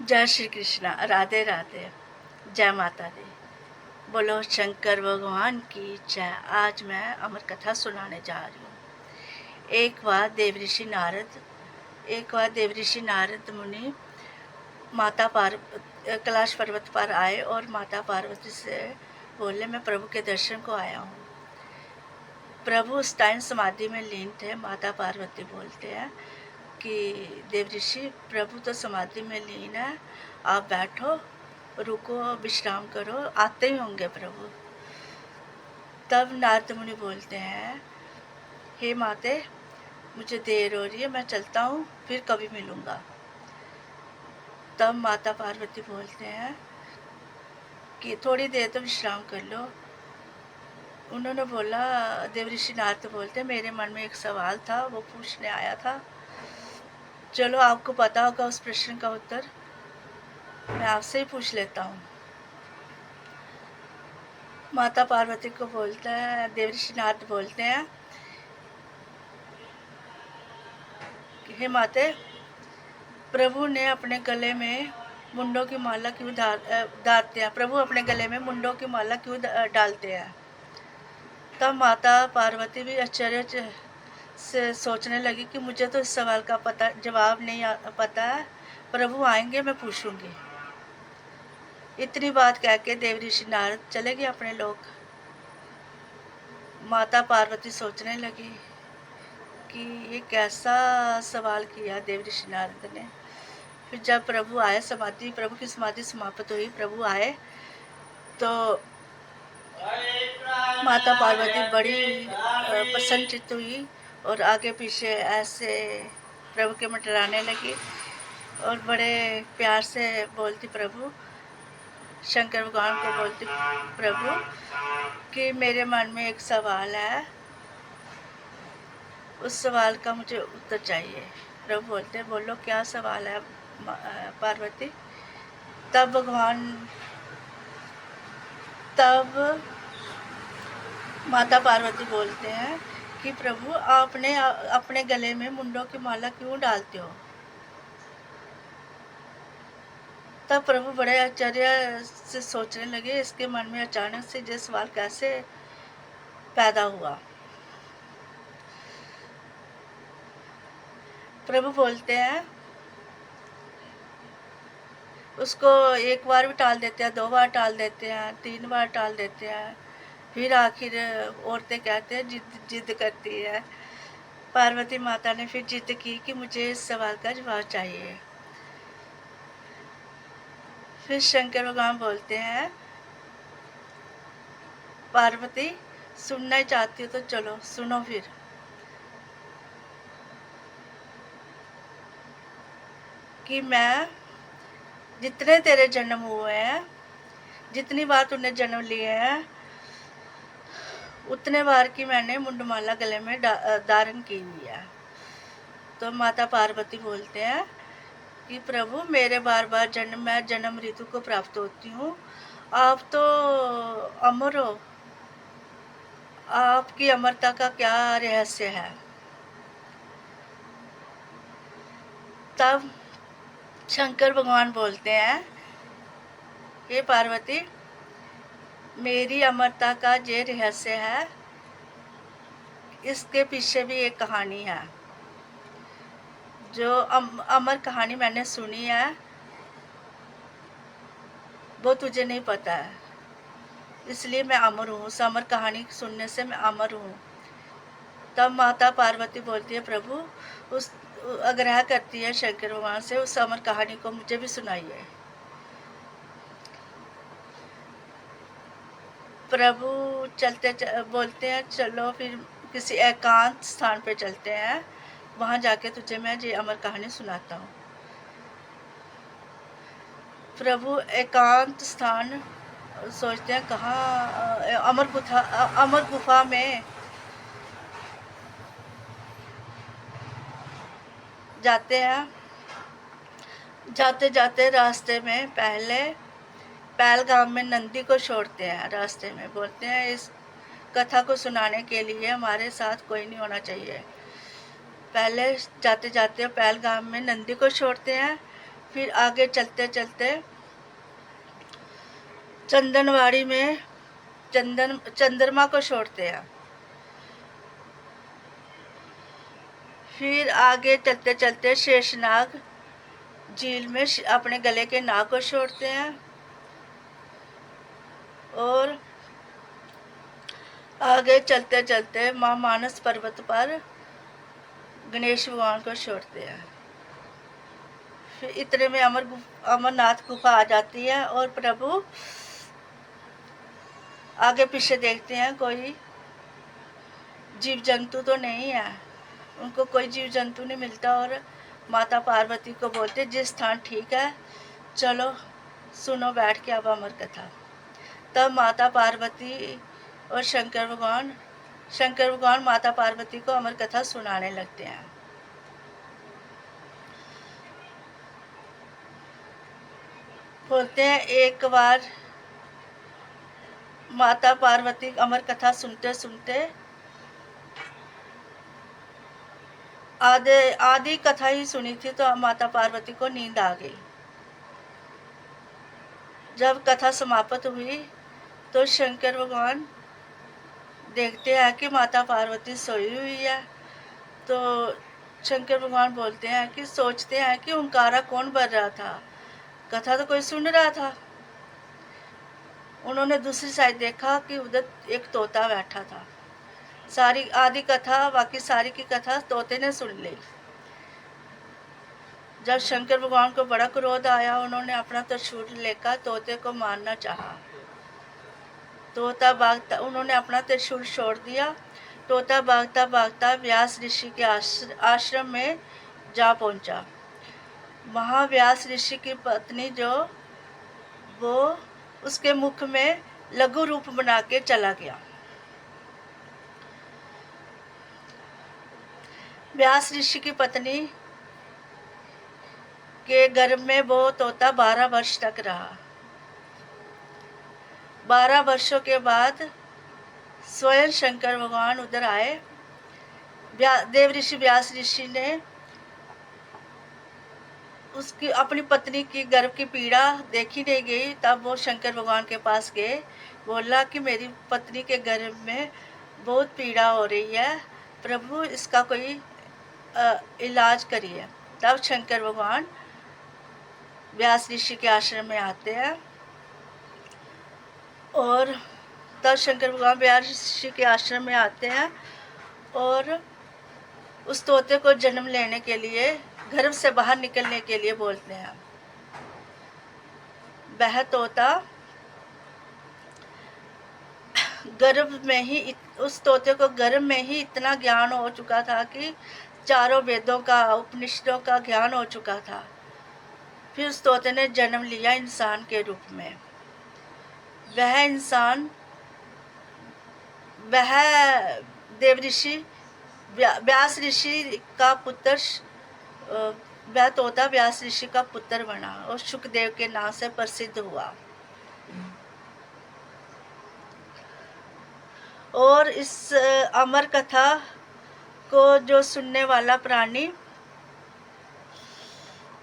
जय श्री कृष्णा, राधे राधे, जय माता दी। बोलो शंकर भगवान की जय। आज मैं अमर कथा सुनाने जा रही हूँ। एक बार देवऋषि नारद मुनि कैलाश पर्वत पर आए और माता पार्वती से बोले, मैं प्रभु के दर्शन को आया हूँ। प्रभु उस टाइम समाधि में लीन थे। माता पार्वती बोलते हैं कि देवऋषि, प्रभु तो समाधि में लीन है, आप बैठो, रुको, विश्राम करो, आते ही होंगे प्रभु। तब नारद मुनि बोलते हैं, हे माते, मुझे देर हो रही है, मैं चलता हूँ, फिर कभी मिलूँगा। तब माता पार्वती बोलते हैं कि थोड़ी देर तो विश्राम कर लो। उन्होंने बोला, देवऋषि नारद बोलते, मेरे मन में एक सवाल था, वो पूछने आया था। चलो, आपको पता होगा उस प्रश्न का उत्तर, मैं आपसे ही पूछ लेता हूँ। माता पार्वती को बोलता है, देवऋषि नारद बोलते हैं, हे माते, प्रभु ने अपने गले में मुंडों की माला क्यों डालते हैं? प्रभु अपने गले में मुंडों की माला क्यों डालते हैं? तब माता पार्वती भी आश्चर्य से सोचने लगी कि मुझे तो इस सवाल का जवाब नहीं पता है। प्रभु आएंगे, मैं पूछूंगी। इतनी बात कह के देवऋषि नारद चले गए अपने लोक। माता पार्वती सोचने लगी कि ये कैसा सवाल किया देवऋषि नारद ने। फिर जब प्रभु की समाधि समाप्त हुई, प्रभु आए, तो माता पार्वती बड़ी प्रसन्नचित्त हुई और आगे पीछे ऐसे प्रभु के मंडराने लगी और बड़े प्यार से बोलती, प्रभु, शंकर भगवान को बोलती, प्रभु, कि मेरे मन में एक सवाल है, उस सवाल का मुझे उत्तर चाहिए। प्रभु बोलते, बोलो क्या सवाल है पार्वती। तब माता पार्वती बोलते हैं कि प्रभु, आपने अपने गले में मुंडों की माला क्यों डालते हो? तब प्रभु बड़े आश्चर्य से सोचने लगे, इसके मन में अचानक से ये सवाल कैसे पैदा हुआ। प्रभु बोलते हैं, उसको एक बार भी टाल देते हैं, 2 बार टाल देते हैं, 3 बार टाल देते हैं, फिर आखिर औरतें कहते हैं, जिद करती है। पार्वती माता ने फिर जिद की कि मुझे इस सवाल का जवाब चाहिए। फिर शंकर भगवान बोलते हैं, पार्वती, सुनना ही चाहती हो तो चलो सुनो फिर। कि मैं जितने तेरे जन्म हुए हैं, जितनी बार तूने जन्म लिए हैं, उतने बार की मैंने मुंडमाला गले में धारण की हुई है। तो माता पार्वती बोलते हैं कि प्रभु, मेरे बार बार मैं जन्म ऋतु को प्राप्त होती हूँ, आप तो अमर हो, आपकी अमरता का क्या रहस्य है? तब शंकर भगवान बोलते हैं, हे पार्वती, मेरी अमरता का ये रहस्य है, इसके पीछे भी एक कहानी है। जो अमर कहानी मैंने सुनी है, वो तुझे नहीं पता है, इसलिए मैं अमर हूँ। उस अमर कहानी सुनने से मैं अमर हूँ। तब माता पार्वती बोलती है, प्रभु, उस आग्रह करती है शंकर भगवान से, उस अमर कहानी को मुझे भी सुनाइए। प्रभु बोलते हैं, चलो फिर किसी एकांत स्थान पे चलते हैं, वहाँ जाके तुझे मैं ये अमर कहानी सुनाता हूँ। प्रभु एकांत स्थान सोचते हैं, कहाँ? अमर गुफा में जाते हैं। जाते जाते रास्ते में पहलगाम में नंदी को छोड़ते हैं। रास्ते में बोलते हैं, इस कथा को सुनाने के लिए हमारे साथ कोई नहीं होना चाहिए। पहले जाते जाते पहलगाम में नंदी को छोड़ते हैं, फिर आगे चलते चलते चंदनवाड़ी में चंद्रमा को छोड़ते हैं। फिर आगे चलते चलते शेषनाग झील में अपने गले के नाग को छोड़ते हैं और आगे चलते चलते माँ मानस पर्वत पर गणेश भगवान को छोड़ते हैं। फिर इतने में अमरनाथ गुफा आ जाती है और प्रभु आगे पीछे देखते हैं, कोई जीव जंतु तो नहीं है। उनको कोई जीव जंतु नहीं मिलता और माता पार्वती को बोलते जिस स्थान ठीक है, चलो सुनो बैठ के अब अमर कथा। तब माता पार्वती और शंकर भगवान माता पार्वती को अमर कथा सुनाने लगते हैं। बोलते हैं एक बार माता पार्वती अमर कथा सुनते सुनते आधी कथा ही सुनी थी तो माता पार्वती को नींद आ गई। जब कथा समाप्त हुई तो शंकर भगवान देखते हैं कि माता पार्वती सोई हुई है। तो शंकर भगवान बोलते हैं कि सोचते हैं कि ओंकारा कौन भर रहा था, कथा तो कोई सुन रहा था। उन्होंने दूसरी साइड देखा कि उधर एक तोता बैठा था। सारी आधी कथा, बाकी सारी की कथा तोते ने सुन ली। जब शंकर भगवान को बड़ा क्रोध आया, उन्होंने अपना त्रिशूल लेकर तोते को मारना चाहा। तोता भागता, उन्होंने अपना त्रिशूल छोड़ दिया। तोता भागता भागता व्यास ऋषि के आश्रम में जा पहुंचा। वहाँ व्यास ऋषि की पत्नी वो उसके मुख में लघु रूप बना के चला गया। व्यास ऋषि की पत्नी के गर्भ में वो तोता 12 वर्ष तक रहा। 12 वर्षों के बाद स्वयं शंकर भगवान उधर आए। देव ऋषि व्यास ऋषि ने उसकी अपनी पत्नी की गर्भ की पीड़ा देखी नहीं गई। तब वो शंकर भगवान के पास गए, बोला कि मेरी पत्नी के गर्भ में बहुत पीड़ा हो रही है, प्रभु इसका कोई इलाज करिए। तब शंकर भगवान व्यास ऋषि के आश्रम में आते हैं और तब शंकर भगवान व्यास ऋषि के आश्रम में आते हैं और उस तोते को जन्म लेने के लिए, गर्भ से बाहर निकलने के लिए बोलते हैं। वह तोता गर्भ में ही, उस तोते को गर्भ में ही इतना ज्ञान हो चुका था कि चारों वेदों का, उपनिषदों का ज्ञान हो चुका था। फिर उस तोते ने जन्म लिया इंसान के रूप में। वह देव ऋषि व्यास ऋषि का पुत्र, वह तोता व्यास ऋषि का पुत्र बना और शुकदेव के नाम से प्रसिद्ध हुआ। और इस अमर कथा को जो सुनने वाला प्राणी,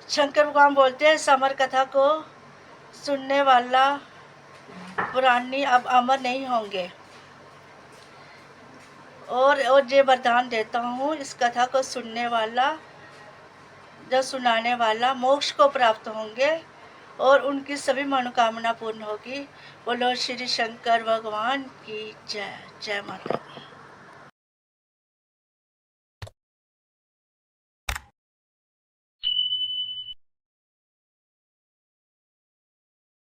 शंकर भगवान बोलते हैं इस अमर कथा को सुनने वाला प्राणी अब अमर नहीं होंगे। और ये वरदान देता हूँ, इस कथा को सुनने वाला, जो सुनाने वाला मोक्ष को प्राप्त होंगे और उनकी सभी मनोकामना पूर्ण होगी। बोलो श्री शंकर भगवान की जय। जय माता।